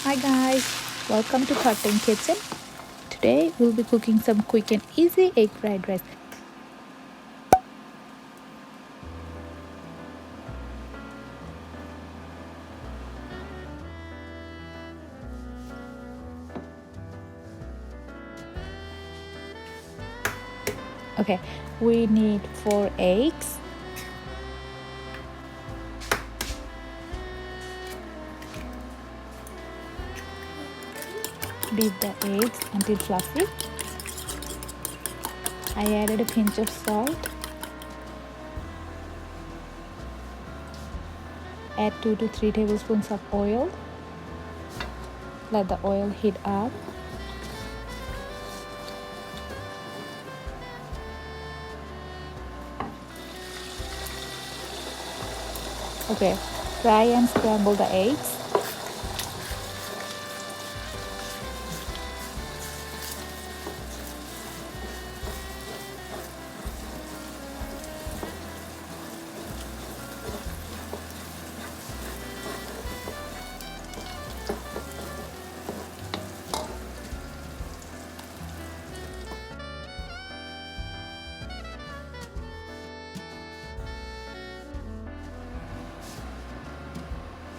Hi guys, welcome to Thought Time Kitchen. Today we'll be cooking some quick and easy egg fried rice. Okay, we need 4 eggs, beat the eggs until fluffy. I added a pinch of salt. Add 2 to 3 tablespoons of oil. Let the oil heat up. Okay, fry and scramble the eggs.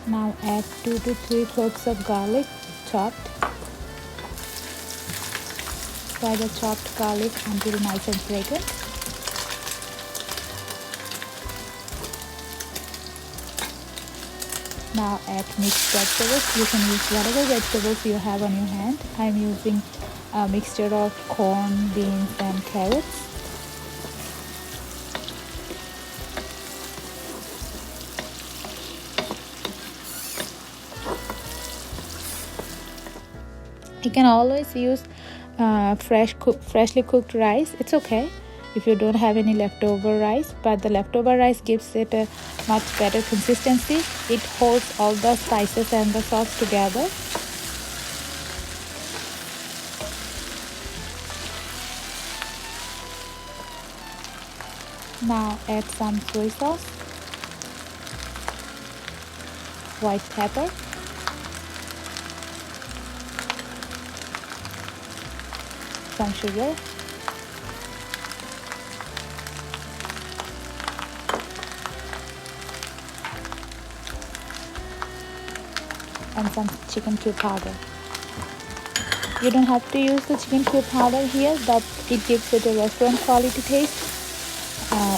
Now add 2 to 3 cloves of garlic chopped. Fry the chopped garlic until nice and fragrant. Now add mixed vegetables. You can use whatever vegetables you have on your hand. I'm using a mixture of corn, beans and carrots. You can always use freshly cooked rice. It's okay if you don't have any leftover rice, but the leftover rice gives it a much better consistency. It holds all the spices and the sauce together. Now add some soy sauce, white pepper, some sugar, and some chicken cube powder. You don't have to use the chicken cube powder here, but it gives it a restaurant quality taste.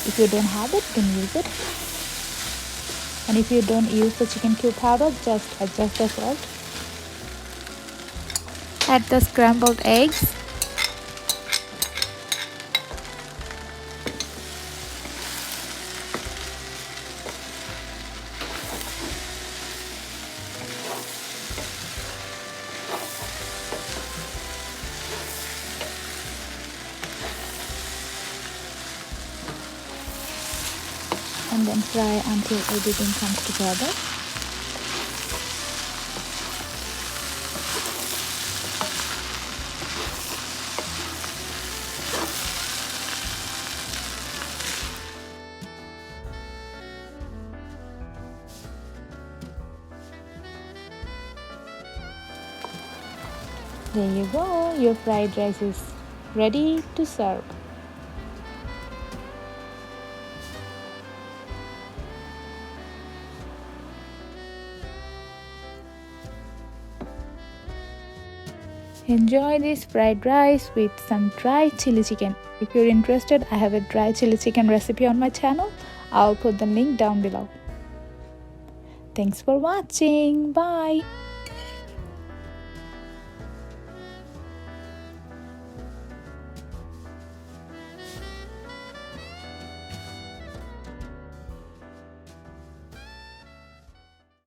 If you don't have it, you can use it. And if you don't use the chicken cube powder, just adjust the salt. Add the scrambled eggs. And then fry until everything comes together. There you go, your fried rice is ready to serve. Enjoy this fried rice with some dry chili chicken. If you're interested, I have a dry chili chicken recipe on my channel. I'll put the link down below. Thanks for watching. Bye.